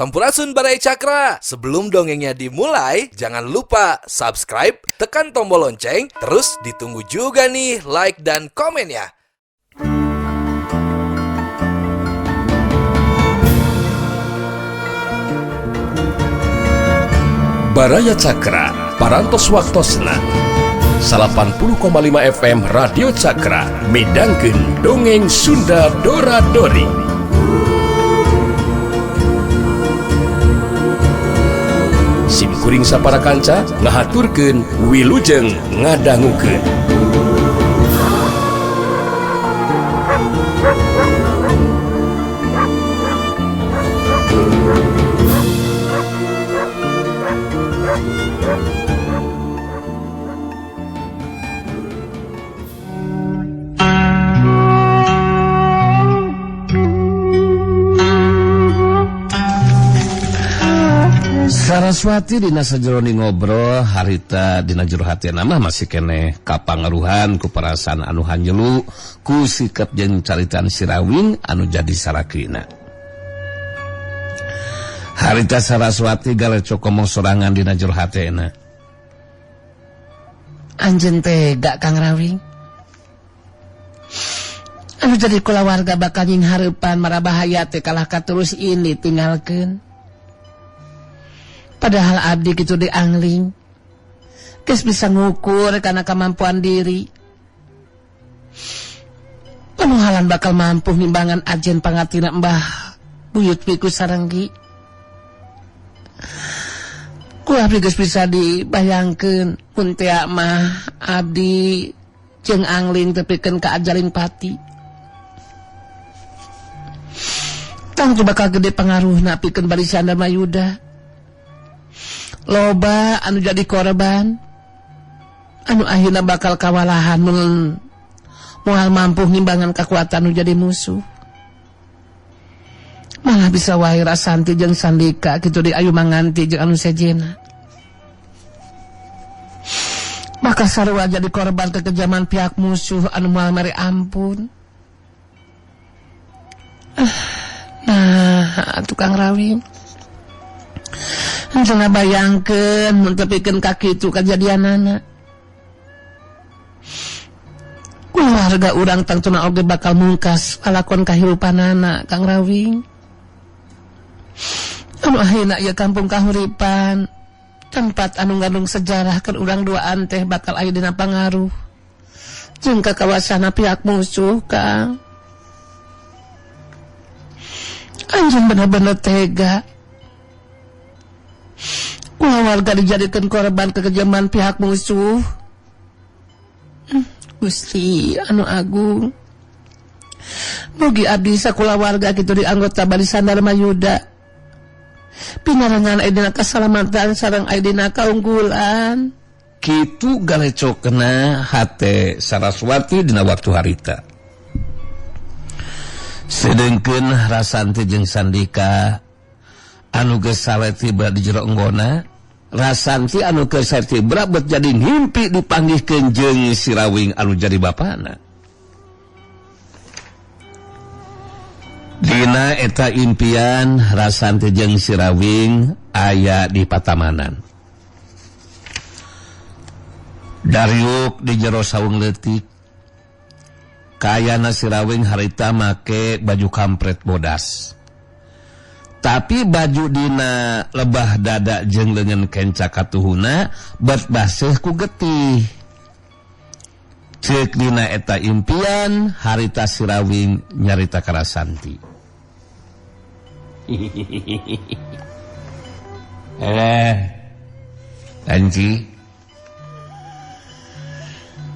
Sampurasun Barai Cakra. Sebelum dongengnya dimulai, jangan lupa subscribe, tekan tombol lonceng, terus ditunggu juga nih like dan komennya. Baraya Cakra, parantos waktosna 80,5 FM Radio Cakra, midangkeun dongeng Sunda Dora-Dori. Simkuring sapara kanca ngahaturkeun wilujeng ngadangukeun. Saraswati dina sajeroni ngobrol harita dina jero hatena mah masih kene kapangaruhan ku perasaan anu hanjelu ku sikap jeung caritan Sirawing anu jadi sarakina. Harita Saraswati galecok ngomong sorangan dina jero hatena. Anjeun tega Kang Rawing. Anu jadi kulawarga bakal nying hareupan marabahaya teh kalah katerus ini tinggalkeun. Padahal abdi kitu diangling geus bisa ngukur karena kemampuan diri. Panuhalan bakal mampu nimbangan ajen pangatina Mbah Buyut Piku Sarenggi. Ku abdi geus bisa dibayangkeun mun teh mah abdi jeung angling tepikeun ka ajalin pati. Tangtu bakal gede pangaruhna pikeun barisan Damayuda. Loba anu jadi korban anu akhirna bakal kawalahan moal mampu nimbangan kekuatan anu jadi musuh. Malah bisa wae Rasanti jeung Sandika kitu di ayu manganti jeung anu sejena. Maka sarua jadi korban kekejaman pihak musuh anu moal mere ampun. Nah, tukang Rawing Cenah bayangkeun mun tepikeun ka kitu kajadianana. Keluarga urang tangtuna oge bakal mungkas alakon kahirupanana Kang Rawing. Anu akhirna ieu kampung kahuripan tempat anu ngandung sejarah keur urang duaan teh bakal aya dina pangaruh jeung kakawasana pihak musuh Kang. Anjeun bener-bener tega. Warga dijadikan korban kekejaman pihak musuh. Gusti anu agung, mugi abdi sakula warga kitu di anggota barisan Damayuda pinarengan ayeuna kasalamatan sareng ayeuna kaunggulan. Kitu galecokna hate Saraswati dina waktu harita. Sedengkeun Rasanti jeung Sandika anu geus sare tiba di jero enggona, Rasanti anu geus sare tiba bet jadi ngimpi dipanggihkeun jeung Sirawing anu jadi bapana. Dina eta impian Rasanti jeung Sirawing aya di Patamanan. Dariuk di jero saung leutik. Kayana Sirawing harita make baju kampret bodas. Tapi baju dina lebah dada jeung leungeun kenca katuhuna bet baseuh ku getih. Ceuk dina eta impian harita Sirawing nyarita ka Rasanti.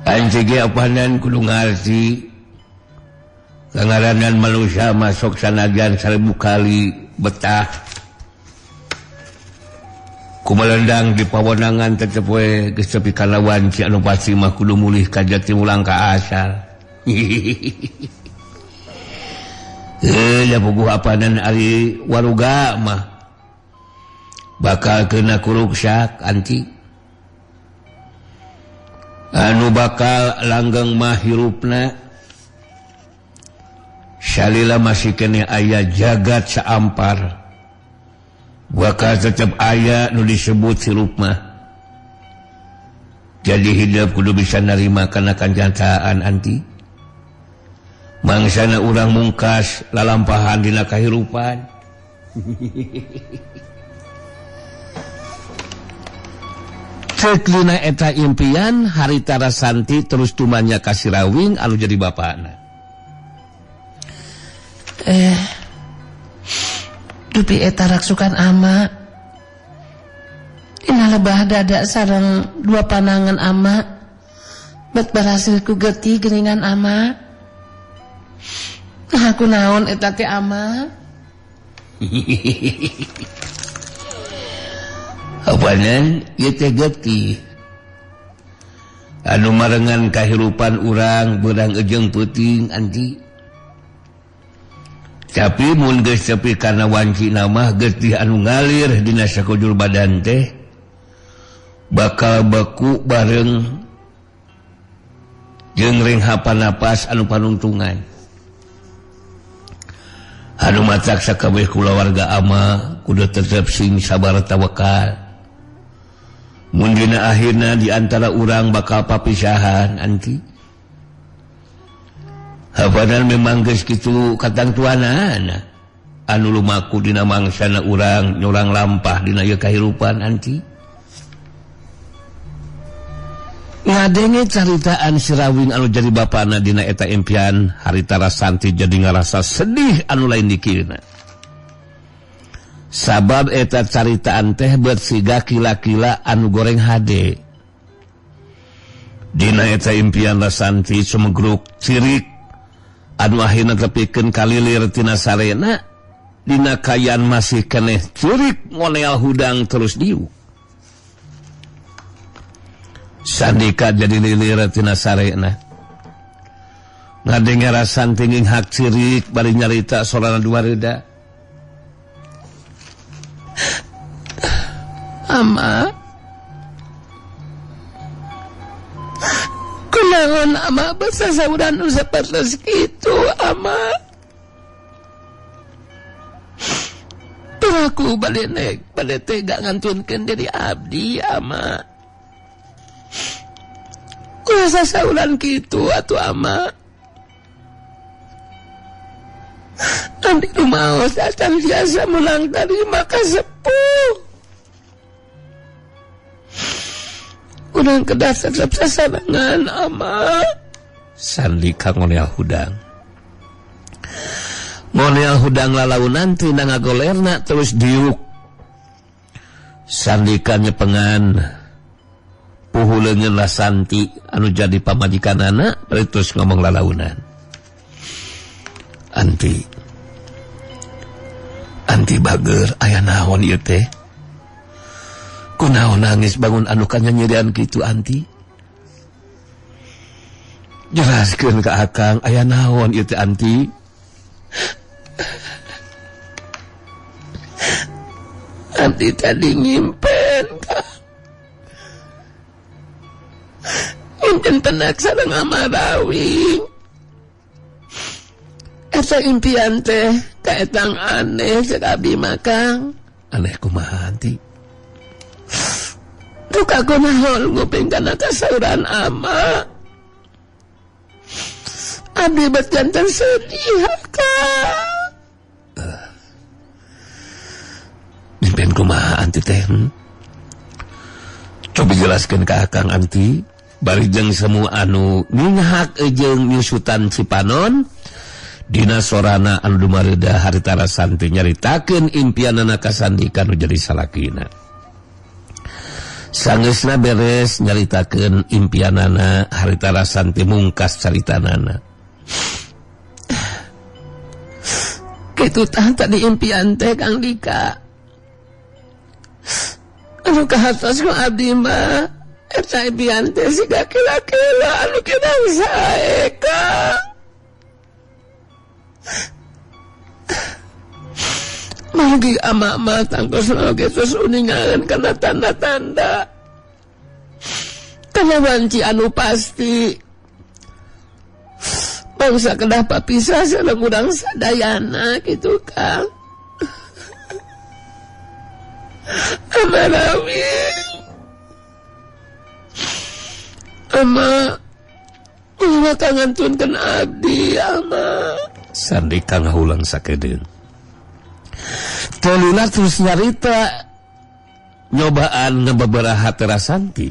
Anci ge apanan kudu ngarti. Kangaranan manusia masuk sanajan 1000 kali betah. Kumelendang di pawenangan tetep we geus tepi kana wanci anu pasti mah kudu mulih ka jati ulang ka asal. Ya puguh apanan ari waruga mah bakal kena kuruksak anti. Anu bakal langgeng mah hirupna salila masih kene aya jagat saampar bakal tetap aya nu disebut sirup mah. Jadi hidup kudu bisa nerima kana kenyataan anti. Mangsana urang mungkas lalampahan dina kahirupan. Ceklina eta impian harita Rasanti terus tumanya ka Sirawing anu jadi bapana. Dupi eta raksukan ama dina lebah dada sareng dua panangan ama bet berhasil ku geuti geuningan ama. Nah aku naon eta teh ama? Apanan ieu teh geuti anu marengan kahirupan urang beurang ejeung peuting anti. Tapi mun geus tepi kana wancina mah getih anu ngalir dina sakujur badan teh bakal beku bareng jeung renghapan napas anu panungtungan. Anu macak sakabeh kulawarga ama kudu tetep sing sabar tawakal. Mun dina akhirna di antara urang bakal papisahan anti. Hapanan memang geus kitu katangtuanana anu lumaku dina mangsana urang nyurang lampah dina ieu kahirupan anti. Ngadenge caritaan Sirawing anu jadi bapana dina eta impian harita Rasanti jadi ngarasa sedih anu lain dikirina. Sabab eta caritaan teh beut siga kila-kila anu goreng hade. Dina eta impian Rasanti sumegruk cirik anu akhirna tepikeun kalilir tina sarena dina kayan masih keneh curik moneal hudang terus diu. Sandika jadi lilir tina sarena ngadengar Rasanti hak cirik bari nyarita sorana duareuda. Ama kunaon ama basasauran nu sapertos kitu ama. Aku bade tega ngantunkeun diri abdi ama. Kuasa sauran kitu atuh ama. Andi rumaos datang biasa mulang tarima ka sepuh. Urang kedah tetep sasarangan ama. Sandika ngoneal hudang. Ngoneal hudang lalaunan tina ngagolerna terus diuk. Sandika nyepengan puhuleungeun Rasanti anu jadi pamajikanana bari terus ngomong lalaunan. Anti bager aya naon ieu teh? Kunaon nangis bangun anu kanyanyirian kitu anti? Jelaskeun ka akang aya naon ieu teh anti? Anti tadi ngimpen ka. Impen penak sareng Amarawing. Eta impian teh kaetang aneh cek abdi makang. Aneh kumaha anti? Duka kunaon nguping kana kasauran ama. Abdi bet janten sedih ka. Impen kumaha anti teh? Coba jelaskeun ka akang anti. Bari jeung semua anu ninghak jeung nyusutan Cipanon dina sorana anu dumareuda harita Rasanti nyaritakeun impianana ka Sandika nu jadi salakina. Sanggeusna beres nyaritakeun impianana harita Rasanti mungkas caritanana. Kitu tah tadi impian teh Kang Dika. Anu kahartos ku abdi mah eta impian teh siga kila-kila anu kinang sae ka. Manggi ama-ama tangkos oge terus uningan kana tanda-tanda. Kana wanci anu pasti. Bangsa kedah papisah sareng urang sadayana kitu Kang. Rawing. Ama kangantunkeun abdi ama. Sandika ngahulang sakedeung. Toluna terus nyarita nyobaan ngebabaraha teh Rasanti.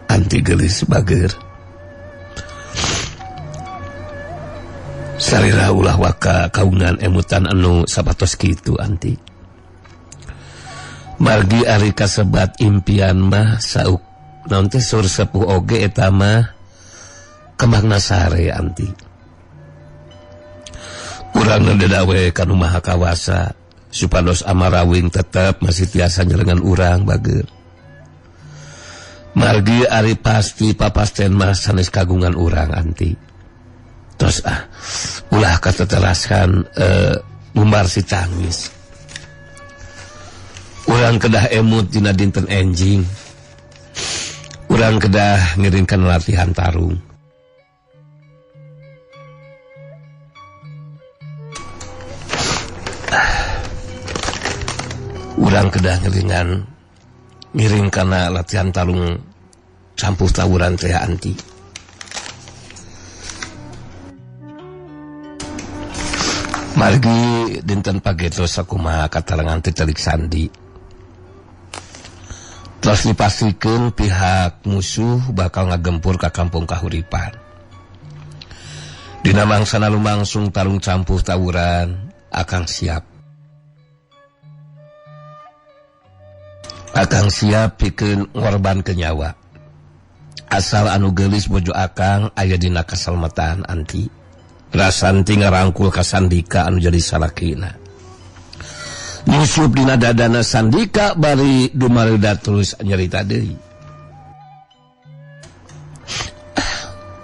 Anti geulis bager. Sarira ulah waka kaungan emutan anu sapatos kitu anti. Margi ari kasebat impian mah sauk naon teh sur sepuh oge eta mah kembangna sare anti. Urang nandadawe kanu maha kawasa supados Amarawing tetep masih tiasa nyelengan urang bager. Margi ari pasti papasten mah sanes kagungan urang anti. Terus ulah katetelaskan umbar si tangis. Urang kedah emut dina dinten enjing. Urang kedah ngiringkan latihan tarung. Urang kedah ngiringkan latihan tarung campuh tawuran teh anti. Margi dinten pagetos sakumaha katalengan teh Telik Sandi. Terus dipastikan pihak musuh bakal ngagempur ke kampung kahuripan. Dina mangsana lumangsung tarung campuh tawuran akang siap. Akang siap pikeun ngorban ke nyawa. Asal anu geulis bojo akang aya dina kasalmetan anti. Rasanti ngarangkul ka Sandika anu jadi salakina. Nyusup dina dadana Sandika bari dumareuda terus nyarita deui.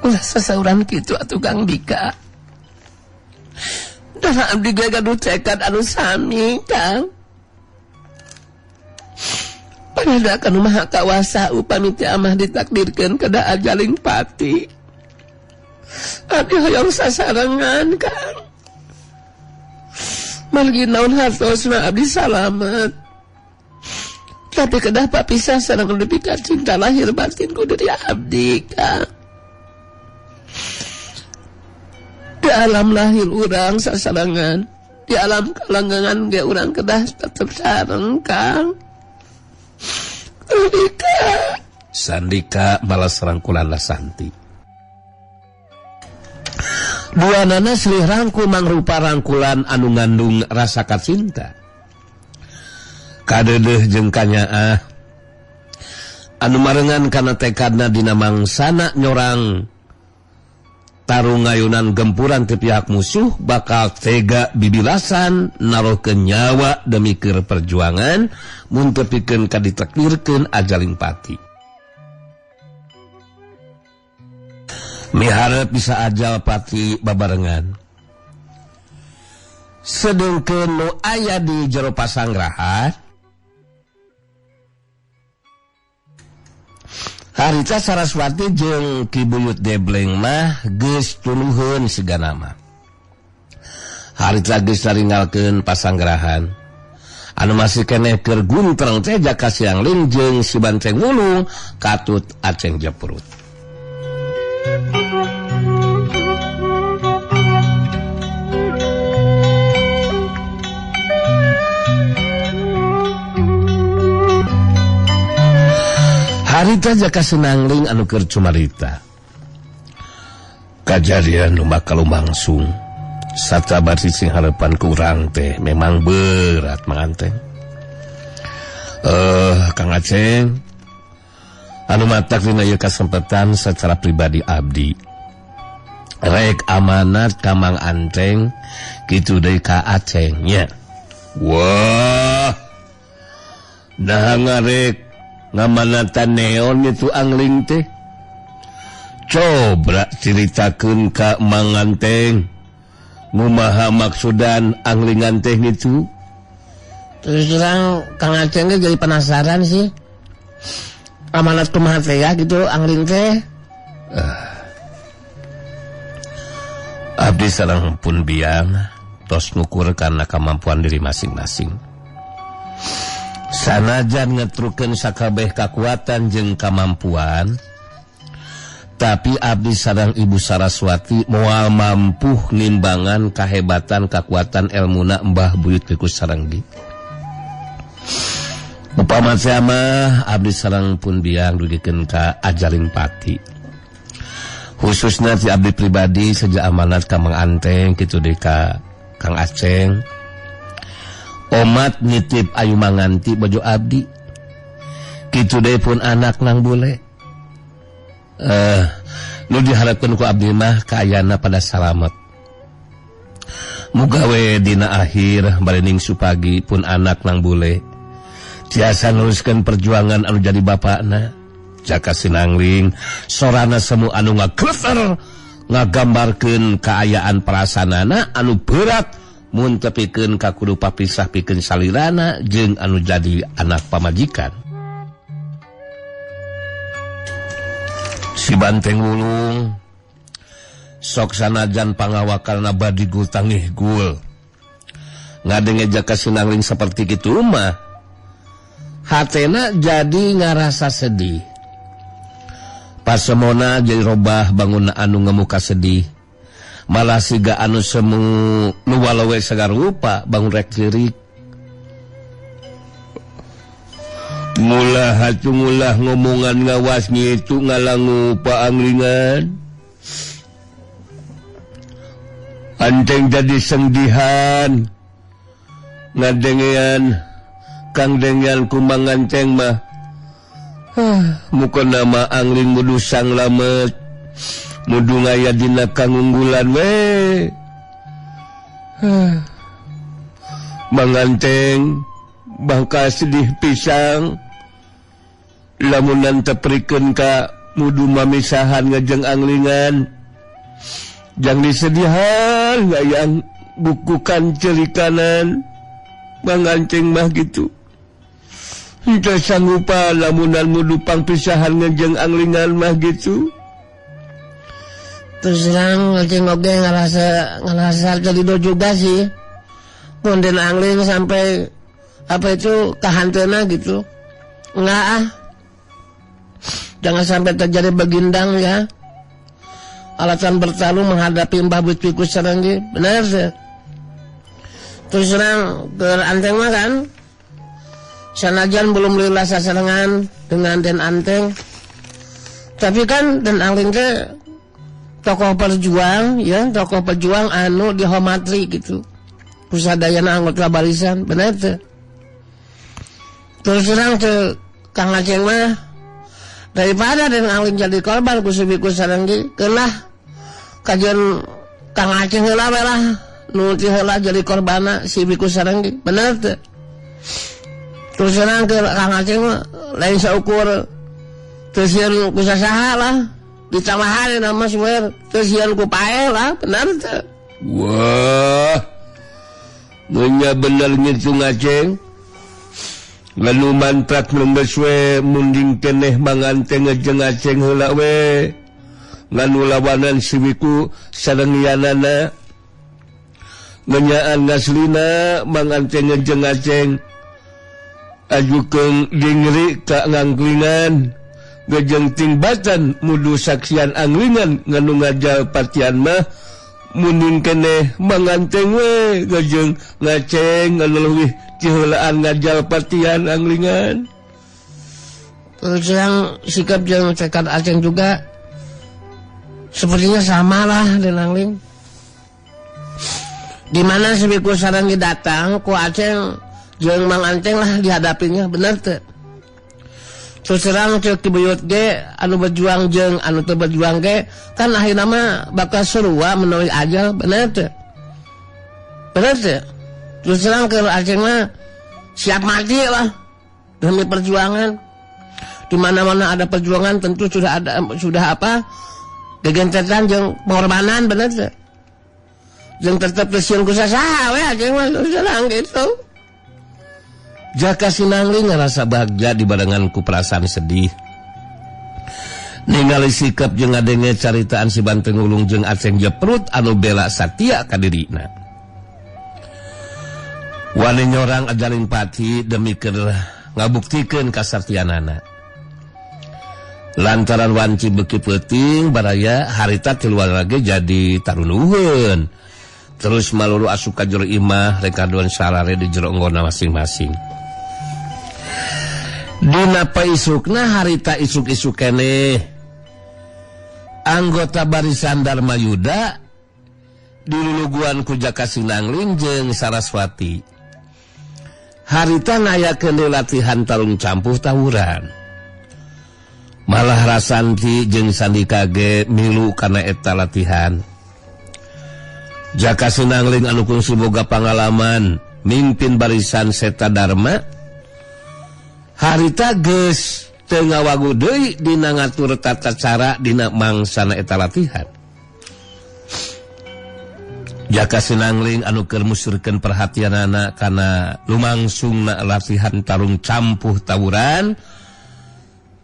Ulah sasauran kitu atuh Kang Dika. Dara abdi ge gaduh tekad anu sami Kang. Panada kanu maha kawasa upami teh amah ditakdirkeun kada ajaling pati. Abdi hoyong sasarengan Kang. Margi naon hartosna abdi salamet. Tapi kedah papisah sareng nepi ka cinta lahir batin ku dari abdi Kang. Di alam lahir urang sasarengan, di alam kalanggangan ge urang kedah tetep sareng Kang. Sandika balas rangkulan Santi. Duanana silih rangkul mangrupa rangkulan anu ngandung rasa kacinta. Kadeudeung jeung kanyaah anu marengan kana tekadna dina mangsana nyorang tarung ngayunan gempuran ti pihak musuh bakal tega bibilasan narohkeun nyawa demi keur perjuangan mun teu pikeun kaditakdirkeun ajaling pati. Miharep bisa ajal pati babarengan. Sedengkeun nu aya di jero pasanggrahan harita Saraswati jeung Ki Buyut Debleng mah geus tuluheun sigana mah. Harita geus naringgalkeun pasanggrahan. Anu masih keneh keur guntreng teh Jaka Siangling jeung si Banteng Wulung katut Aceng Jeprut. Harita Jaka Sinangling anu keur cumarita. Kajadian nu bakal lumangsung sacabar sing harapan ku urang teh memang berat manganteng. Kang Aceng anu matak dina ieu kasempatan secara pribadi abdi rek amanat ka Mang Anteng kitu deui ka Aceng nya. Wah, nah ngarek ngamanatan neon itu angling teh. Coba ceritakeun ka Mang Anteng ngumaha maksudan anglingan teh gitu. Terus terang Kang Aceng jadi penasaran sih. Amanat kumaha teh ya gitu angling teh. Abdi sareng pun biang tos ngukur karena kemampuan diri masing-masing. Sanajan ngetrukeun sakabeh kakuatan jeung kemampuan, tapi abdi sareng Ibu Saraswati moal mampu nimbangan kahebatan kakuatan elmuna Mbah Buyut Wikus Sarenggi. Upama mah abdi sareng pun biang dugikeun ka ajaling pati. Khususnya ti abdi pribadi sejak amanat ka Mang Anteng kitu deui ka Kang Aceng. Omat nitip ayu manganti bojo abdi. Kitu deui pun anak nang bule. Nu diharapkeun ku abdi mah kaayana pada salamet. Muga we dina akhir barening supagi pun anak nang bule tiasa neruskeun perjuangan anu jadi bapakna. Jaka sinangling sorana semu anu ngagleter ngagambarkeun kaayaan perasanana anu berat mun tepikeun ka kudu papisah pikeun salirana jeung anu jadi anak pamajikan. Si Banteng Wulung sok sanajan pangawakalna badi gul tangih gul ngadenge jaka sinangling seperti kitu mah hatena jadi ngarasa sedih. Pasemona jadi robah bangun anu ngemuka sedih, malah siga anu semu nu walawe sagar rupa bangun rek lirik. Ngulah hatu ngulah ngomongan ngawas ngitu ngalangu paanglingan. Anteng jadi sengdihan ngadengean kang dengean kumang anteng mah muka nama angling mudu sang lamet mudu ngaya dina kangunggulan we manganteng bangka sedih pisang lamunan teprikeun ka mudu mamisahan ngajeng anglingan jang disedihan ngayang bukukan cerikanan manganteng mah gitu. Henteu sanggupa lamunan mudu pangpisahan ngejeng anglingan mah gitu. Terus terang ngajeng oge ngerasa jadido juga sih. Munden angling sampai apa itu kahantena gitu. Enggak ah. Jangan sampai terjadi begindang ya. Alasan bertarung menghadapi Mbah Buyut Wikus Sarenggi. Benar sih. Terus terang ke Anteng mah kan. Sanajan belum lila sasarangan dengan Den Anteng, tapi kan Den Anteng ke tokoh perjuang, ya tokoh perjuang anu dihormati gitu. Kusadayana anggota barisan, benar tuh. Terus terang ke Kang Aceng mah daripada Den Anteng jadi korban Gusti Wikus Sarenggi, kelah kajian Kang Aceng heula lah, nu ti heula jadi korbana si Wikus Sarenggi, benar tuh. Terus terang ke Kang Aceng lain saukur tersian ku sasaha lah ditamahan nama semua tersian ku pae lah benar tuh. Wah munya bener ngitung Aceng lalu mantrak lembes we munding keneh manganteng ngejeng Aceng heula we nganu lawanan si Wiku sarenggianana ngenyaan ngaslina manganteng ngejeng Aceng ajukeun dingri ka ngangklingan gejeng tingbatan mudu saksian anglingan nganu ngajal patian mah munin keneh manganteng we gejeng ngaceng ngaleuwih ti heulaan ngajal patian anglingan. Terus yang sikap jeung tekad Aceng juga sepertinya sama lah dengan angling. Di mana si Wikus Sarenggi datang ku Aceng jeung Mang Anteng lah dihadapinya bener teh. Terus terang cek Buyut ge anu berjuang jeung anu teu berjuang ge kan akhirna mah bakal sarua menawi ajal bener teh. Bener teh. Terus terang ke Aceng mah siap mati lah demi perjuangan. Di mana-mana ada perjuangan tentu sudah apa? Gegentetan jeung pengorbanan bener teh. Jeung tetep tersiun ku sasaha we Aceng mah terang gitu. Jaka sinangling ngerasa bahagia di badanganku perasaan sedih. Ningali sikap jeung ngadenge caritaan si Banteng Wulung jeung Aceng Jeprut anu bela satia ka dirina. wani nyorang ajalin pati demi keur ngabuktikeun kasartianana. Lantaran wanci beki peuting baraya harita keluarga jadi tarunuhun. Terus malulu asup ka jero imah rekaduan sarare di jero enggona masing-masing. Dina paisukna harita isuk-isuk keneh anggota barisan Dharma Yuda diluluguan ku Jaka Sinangling jeung Saraswati. Harita ngayakeun latihan tarung campuh tawuran. Malah Rasanti jeung Sandika ge milu kana eta latihan. Jaka Sinangling anu kungsi boga pangalaman mimpin barisan Seta Dharma harita geus teu ngawagu deui dina ngatur tata cara dina mangsana eta latihan. Jaka Sinangling anu keur musurkeun perhatianana kana lumangsungna latihan tarung campuh tawuran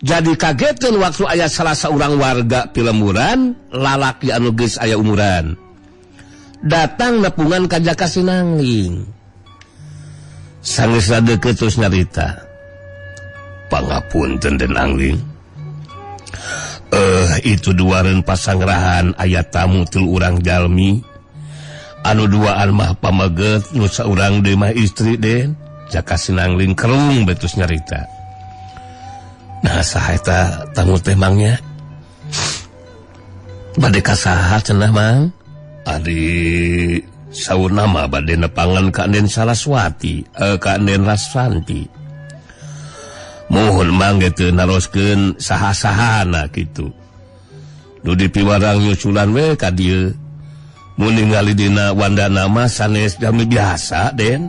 jadi kagetkeun waktu aya salah saurang warga pilemuran lalaki anu geus aya umuran datang nepungan ka Jaka Sinangling. Sanggeus deukeut terus nyarita, "Pangapunten Den Angling. Itu duareun pasangrahan aya tamu 3 urang jalmi. Anu duaan mah pamaget, nu saurang deui mah istri Den." Jaka Sinangling kerung betus nyarita. "Nah saha eta tamu teh mangnya? Bade ka saha cenah Mang?" "Adi saurna mah bade nepangan ka Den Saraswati, ka Den Rasanti. Mohon mangge teu naroskeun saha-sahana kitu. Nu dipiwarang nyusulan we ka dieu. Mun ningali dina wandana mah sanes jami biasa Den.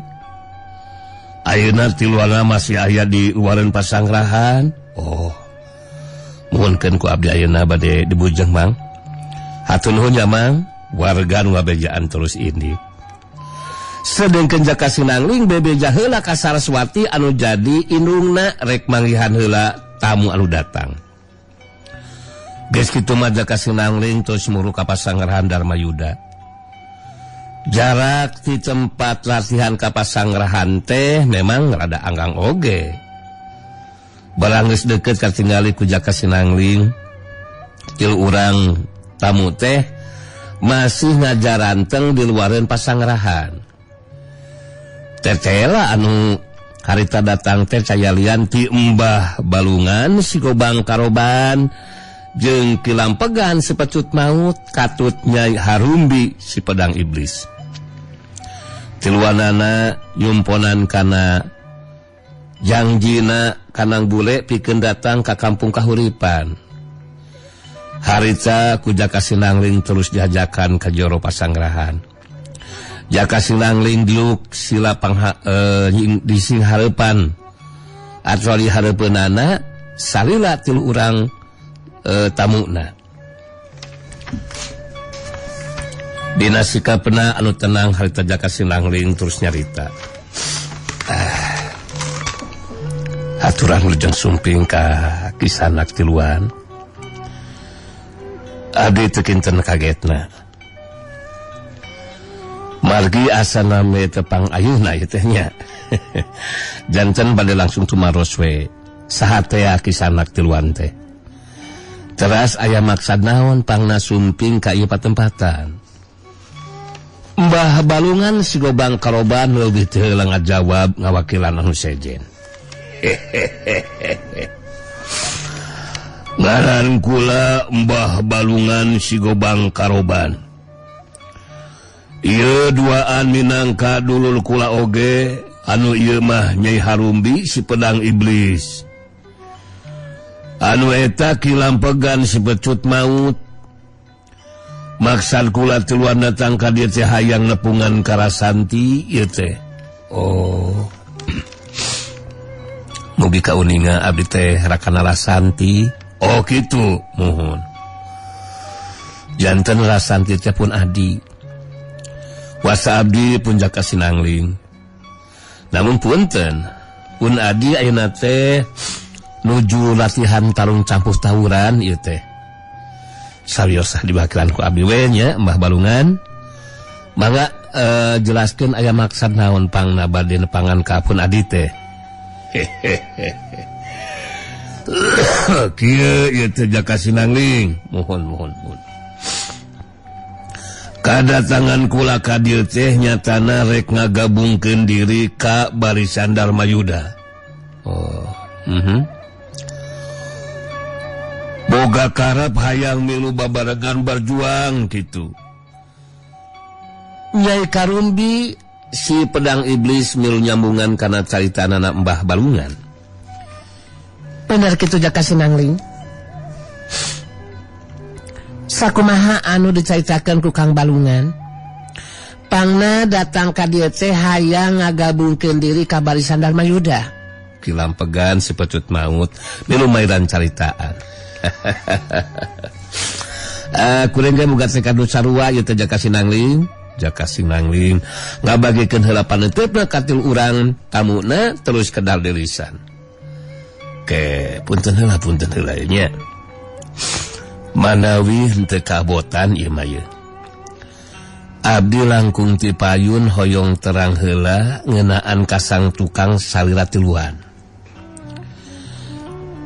Ayeuna tiluana masih aya di luareun pasangrahan." "Oh, muhunkeun ku abdi ayeuna bade dibujeng Mang." "Hatur nuhun ya Mang." Warga nu ngabejaan terus ini. Sedengkeun Jaka Sinangling bebeja heula ka Saraswati anu jadi indungna rek manggihan heula tamu anu datang. Geus kitu mah Jaka Sinangling terus muru ka pasangrahan Dharma Yuda. Jarak di tempat latihan ka pasangrahan teh memang rada anggang oge. Barang geus deukeut katingali ku Jaka Sinangling, 3 urang tamu teh masih ngajaranteng di luareun pasangrahan. Tetela anu harita datang teh cayalian ti Mbah Balungan si Gobang Karoban jeung Kilampegan si Pecut Maut katut Nyai Harumbi si Pedang Iblis. Tiluanana nyumponan kana jangjina kanang bule pikeun datang ka kampung kahuripan. Harita ku Jaka Sinangling terus diajakan ka jero pasangrahan. Jaka Sinangling diuk sila di sing hareupan. Atuh di hareupeunana salila 3 urang tamuna. Dina sikapna anu tenang harita Jaka Sinangling terus nyarita. Aturan lujeng sumping ka kisanak tiluan. Abdi teu kinten kagetna. Margi asana me tepang ayuna ieu teh nya. Janten bade langsung tumaros we. Saha teh kisanak tiluan teh. Teras aya maksad naon pangna sumping ka ieu patempatan. Mbah Balungan si Gobang Karoban leuwih teu heula ngajawab ngawakilan anu sejen. Ngaran kula Mbah Balungan si Gobang Karoban. Ieu duaan minangka dulur kula oge, anu ieu mah Nyai Harumbi si Pedang Iblis. Anu eta Kilampegan si Pecut Maut. Maksad kula tiluan datang ka dieu teh hayang nepungan ka Rasanti ieu teh. Oh. Mugi kauninga abdi teh rakana Rasanti. Oh gitu, mohon. Janten Rasanti teh pun adi. Wasa abdi pun Jaka Sinangling. Namun punten, pun adi ayeuna teh nuju latihan tarung campuh tawuran ieu teh. Sariosah dibakilan ku abdi we nya Mbah Balungan. Mangga jelaskeun aya maksud naon pangna bade nepangan ka pun adi teh. Kieu ieu teh Jaka Sinangling, mohon. Kadatangan kula ka dieu teh nyatana rek ngagabungkeun diri ka Barisan Darmayuda. Boga karep hayang milu babarengan berjuang gitu. Nyai Karumbi si pedang iblis milu nyambungan kana caritanana Mbah Balungan. Bener kitu Jaka Sinangling. Sakumaha anu dicaritakeun ku Kang Balungan, pangna datang ka dieu teh hayang ngagabungkeun diri ka Barisan Darmayuda. Kilampegan si pecut maut milu mairan caritaan. Kuring ge muga teh kadu sarua ieu teh Jaka Sinangling. Jaka Sinangling ngabagikeun heula paneuteup ka tilu urang tamuna terus kedal dirisan. Punten heula nya. Manawi henteu kabotan ieu mah ye. Abdi langkung ti payun hoyong terang heula ngeunaan ka sang tukang salira tiluan.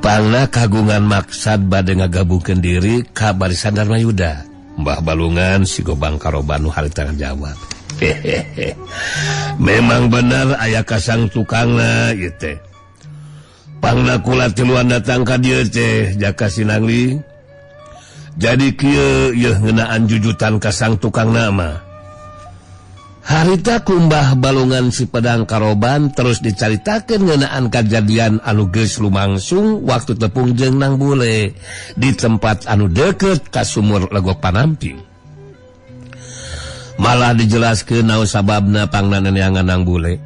Pangna kagungan maksad bade ngagabungkeun diri ka Barisan Darmayuda. Mbah Balungan si Gobang Karoban nu harita ngajawab. Memang benar aya ka sang tukangna ieu teh. Pangna kula tiluan datang ka dieu teh Jaka Sinangling. Jadi kieu yeuh ngeunaan jujutan ka sang tukangna mah. Harita ku Mbah Balungan si Pedang Karoban terus dicaritakeun ngeunaan kajadian anu geus lumangsung waktu tepung jeung Nang Bule di tempat anu deukeut ka sumur Legok Panamping. Malah dijelaskeun naon sababna pangna neneangan Nang Bule.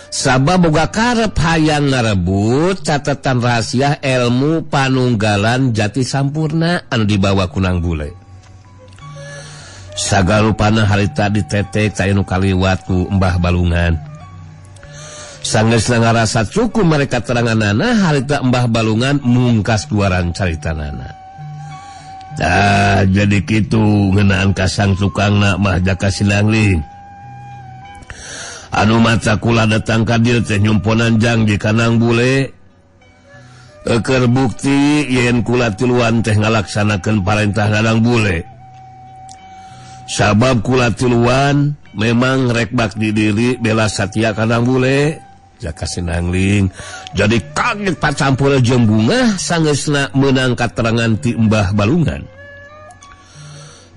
Sabab boga karep hayang ngarebut catatan rahasia ilmu panunggalan jati sampurna anu dibawa ku Nang Bule. Sagalupana harita ditetek cai nu kaliwat ku Mbah Balungan. Sanggeusna ngarasa cukup mereka teranganana harita Mbah Balungan mungkas duaran caritanana. Jadi kitu ngeunaan ka sang tukangna mah Jaka Sinangling. Anu maca kula datang ka dieu teh nyumponan janji ka Nang Bule. Keur bukti yen kula tiluan teh ngalaksanakeun parentah Nang Bule. Sabab kula tiluan memang rek bakti diri bela satya ka Nang Bule. Jaka Sinangling jadi kaget pacampur jeung bungah sanggeusna meunang katerangan ti Mbah Balungan.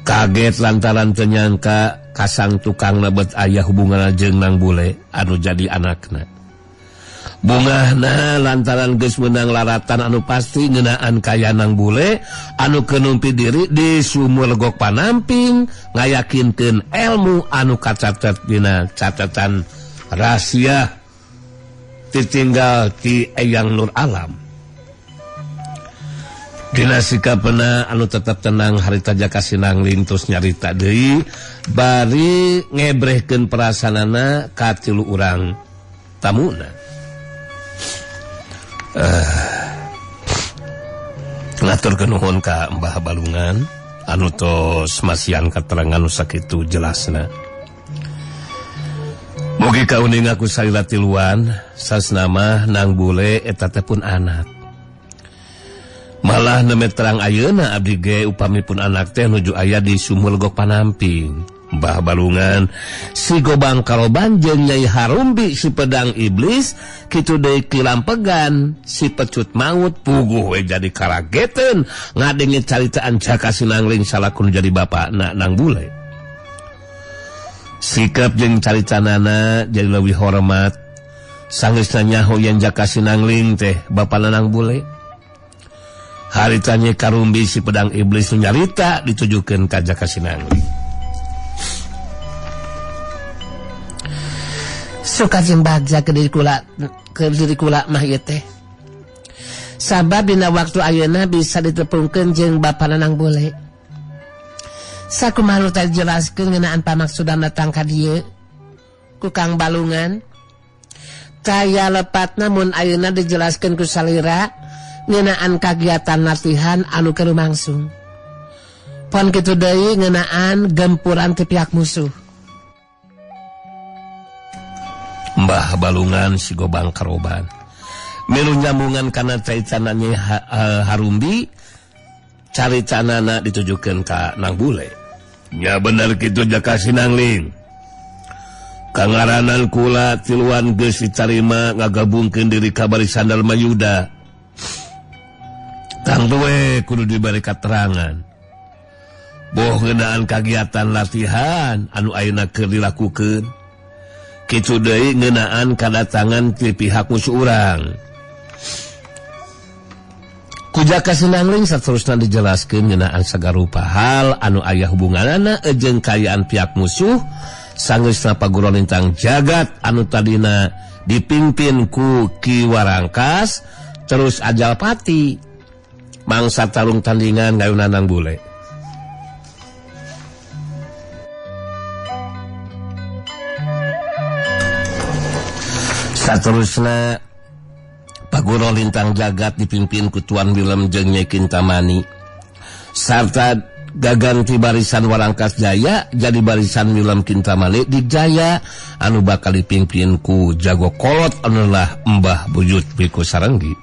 Kaget lantaran teu nyangka kasang tukangna bet aya hubunganna jeung Nang Bule anu jadi anakna. Bungahna lantaran geus meunang laratan anu pasti ngeunaan kaya Nang Bule anu kenumpi diri di sumur Legok Panamping ngayakinkeun ilmu anu kacatet dina catatan rahasia ditinggal ti Eyang Nur Alam. Dina sikapna anu tetep tenang harita Jaka Sinangling terus nyarita deui bari ngebrehkeun perasanana ka tilu urang tamuna. Ngaturkeun nuhun ka Mbah Balungan anu tos masian katerangan nu sakitu jelasna. Mugi kauning aku salila tiluan sasna mah Nang Bule eta teh pun anak. Malah neme terang ayeuna abdi ge upami pun anak teh nuju aya di sumur Legok Panamping. Mbah Balungan si Gobang Karoban jeung Nyai Harumbi si Pedang Iblis kitu deui kilampegan si pecut maut puguh we jadi karageteun ngadenge caritaan Jaka Sinangling salaku jadi bapakna Nang Bule. Sikap jeung caritanana jadi leuwih hormat sanggeusna nyaho yen Jaka Sinangling teh bapana Nang Bule. Harita Nyai Karumbi si Pedang Iblis nu nyarita ditujukeun ka Jaka Sinangling. Suka jeung bagja ke diri kula mah ieu teh. Sabab dina waktu ayeuna bisa ditepungkeun jeung bapana Nang Bule. Sakumaha nu tadi jelaskeun ngeunaan pamaksudan datang ka dieu ku Kang Balungan. Taya lepatna mun ayeuna dijelaskeun ku salira ngeunaan kagiatan latihan anu keur lumangsung. Pon kitu deui ngeunaan gempuran ti pihak musuh. Mbah Balungan si Gobang Karoban milu nyambungan karena caitanannya Harumbi caritanana ditujukan ka Nang Bule nya bener gitu Jaka Sinangling kangaranan kula tiluan geus dicarima ngagabungkeun diri ka barisan Dalma Yuda tang duwe kudu diberi keterangan boh ngeunaan kagiatan latihan anu ayeuna keur dilakukeun kitu deui ngeunaan kadatangan ti pihak musuh urang ku Jaka Sinangling saterusna dijelaskeun ngeunaan sagarupa hal anu aya hubunganana jeung kaayaan pihak musuh sanggeusna paguron lintang jagat anu tadina dipimpin ku Ki Warangkas terus Ajalpati mangsa tarung tandingan ngayuna Nang Bule. Saterusna paguron lintang jagat dipimpin ku Tuan Willem jeung Nyai Kintamani sarta gaganti barisan Warangkas Jaya jadi barisan Willem Kintamani di Jaya anu bakal dipimpin ku jago kolot anulah Mbah Buyut Biku Sarenggi.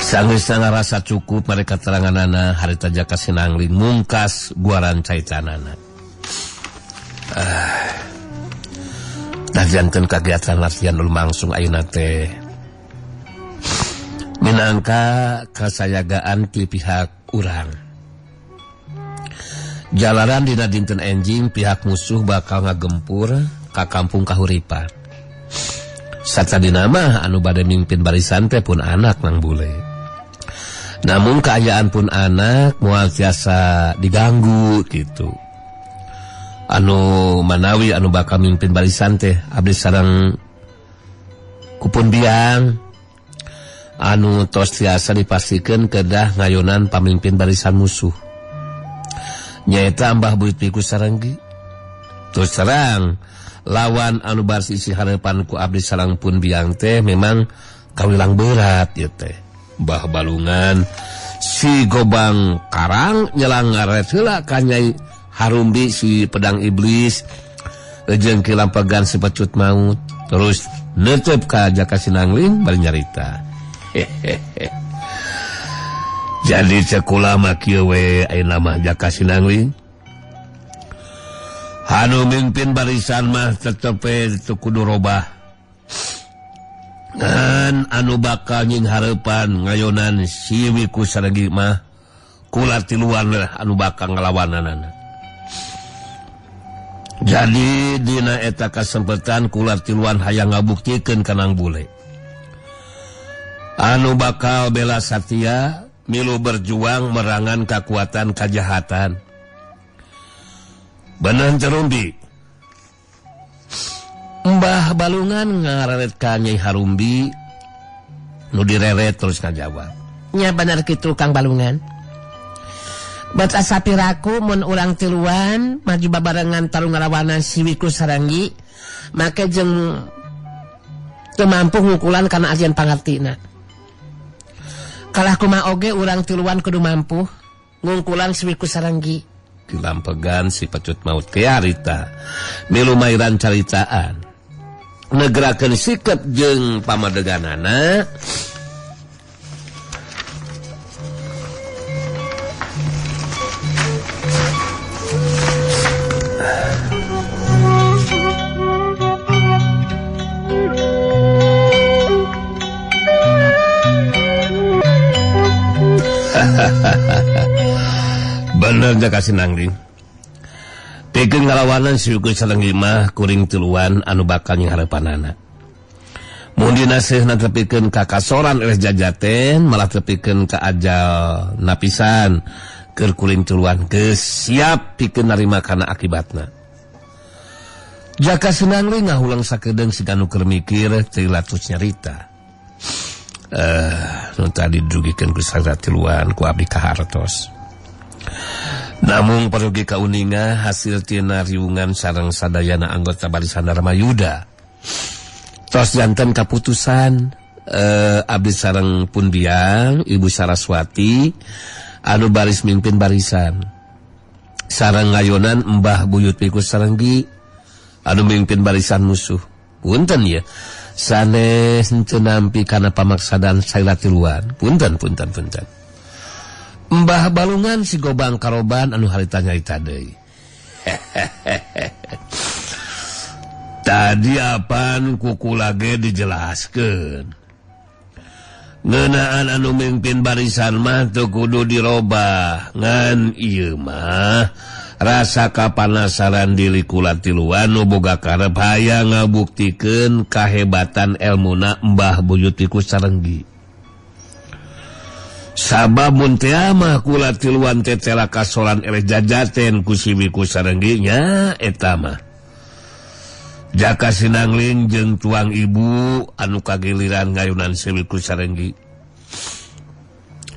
Sanggeusna ngarasa cukup mereka teranganana harita Jaka Sinangling mungkas guaran caitanana. Dajankeun kagiatan latihan lumangsung ayeuna teh minangka kasayagaan ti pihak urang. Jalaran dina dinten enjing pihak musuh bakal ngagempur ka kampung kahuripan. Satadina mah anu bade mimpin barisan teh pun anak Nang Bule. Namun kaayaan pun anak moal tiasa diganggu gitu. Anu manawi anu bakal mimpin barisan teh abdi sareng kupun biang anu tos tiasa dipastikan kedah ngayunan pamimpin barisan musuh nyaeta Mbah Buyut Biku Sarenggi. Terus terang lawan anu baris isi harapan ku abdi sareng pun biang teh memang kawilang berat ya teh. Mbah Balungan si Gobang Karang nyelang ngaret heula ka Nyai Harumbi si pedang iblis jeung Ki Lampegan si pecut maut terus neuteup ka Jaka Sinangling bari nyarita. Jadi cekula mah kieu we ayeuna mah Jaka Sinangling anu mimpin barisan mah tetep teu kudu robah dan anu bakal nying hareupan ngayonan si Wiku Sarenggi mah kula tiluan lah anu bakal ngalawananana. Jadi dina eta kasempatan kula tiluan hayang ngabuktikeun ka Nang Bule anu bakal bela satya milu berjuang merangan kekuatan kejahatan. Bener Harumbi. Mbah Balungan ngareret ka Nyai Harumbi nu direret terus ngajawab. Nya bener kitu Kang Balungan. Bata sapiraku mun urang tiluan maju babarengan tarung ngalawanan si Wiku Sarenggi make jeung teu mampu ngukulan kana ajian pangartina. Kalah kumaha oge urang tiluan kudu mampu ngungkulan si Wiku Sarenggi. Ki Lampegan si pecut maut ke harita milu mairan caritaan negerakeun sikep jeung pamadeganana bener Jaka Sinangling pikeun ngalawanan si Wiku Sarenggi mah kuring tiluan anu bakal nying hareupanana mun dinasehna tepikeun ka kasoran eleh jajaten malah tepikeun ka ajal napisan keur kuring tiluan geus siap pikeun narima kana akibatna. Jaka Sinangling ngahulang sakedeung siga nu keur mikir teu latus nyarita nu tadi didugikeun ku sarta tiluan ku abdi kahartos. Namun parugi kauninga hasil tina riungan sareng sadayana anggota barisan Dharma Yuda. Tos janten kaputusan abdi sareng pun biang Ibu Saraswati anu baris mimpin barisan. Sareng ngayonan Mbah Buyut Biku Sarenggi anu mimpin barisan musuh. Punten ya, sanes henteu nampi kana pamaksadan Saila Tiluan. Punten. Mbah Balungan si Gobang Karoban anu harita nyarita deui. Tadi apaan kukula ge dijelaskeun. Ngeunaan anu mimpin barisan mah teu kudu dirobah. Ngan ieu mah rasa kapanasaran diri kula Tiluan nu boga karep hayang ngabuktikeun kahebatan elmuna Mbah Buyut Wiku Sarenggi. Sabab mun teu mah kula Tiluan teh tela kasolan eleh jajaten ku si Wiku Sarenggi nya eta mah. Jaka Sinangling jeung tuang ibu anu kagiliran ngayunan si Wiku Sarenggi.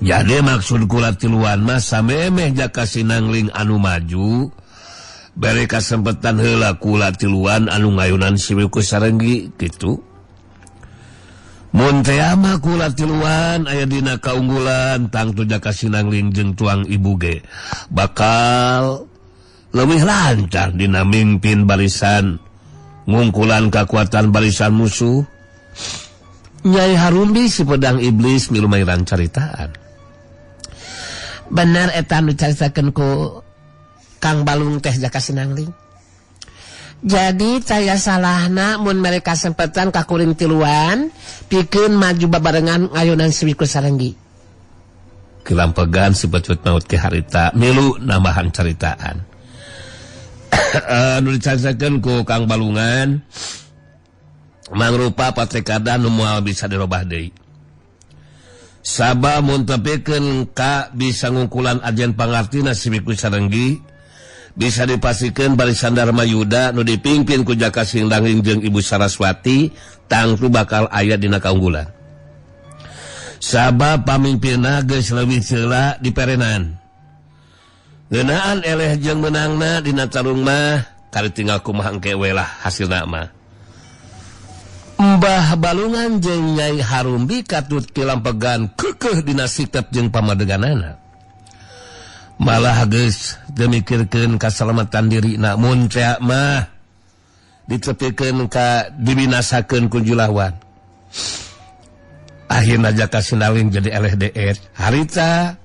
Jadi maksud kula Tiluan mah samemeh Jaka Sinangling anu maju bere kasempatan heula kula Tiluan anu ngayunan si Wiku Sarenggi kitu. Mun teh mah kula Tiluan aya dina kaunggulan tangtu Jaka Sinangling jeung tuang ibu ge bakal leuwih lancar dina mimpin barisan ngungkulan kekuatan barisan musuh. Nyai Harumbi si pedang iblis milu mairan caritaan. Benar eta anu caritakeun ku Kang Balung teh Jaka Sinangling. Jadi saya salahna mun mereka sempetan ka kuring Tiluan pikeun maju babarengan ngayunan si Wiku Sarenggi. Kilampegan si Becut Maut ke harita milu nambahan caritaan. Anu dicaritakeun ku Kang Balungan mangrupa patekada nu moal bisa dirobah deui. Sabab mun tepikeun ka bisa ngungkulan ajen pangartina si Wiku Sarenggi bisa dipasikeun barisan Dharma Yuda nu dipimpin ku Jaka Sinangling jeung Ibu Saraswati tangtu bakal aya dina kaunggulan. Sabab pamimpinna geus leuwih ceula diperenan. Ngeunaan eleh jeung menangna dina tarung mah kari tinggal kumaha engke we lah hasilna mah. Mbah Balungan jeung Nyai Harumbi katut kilampegan keukeuh dina sikap jeung pamadeganana. Malah geus teu mikirkeun kasalamatan dirina mun teh mah ditepikeun ka dibinasakeun ku Julawan. Akhirna Jaka Sinangling jadi eleh deet. Harita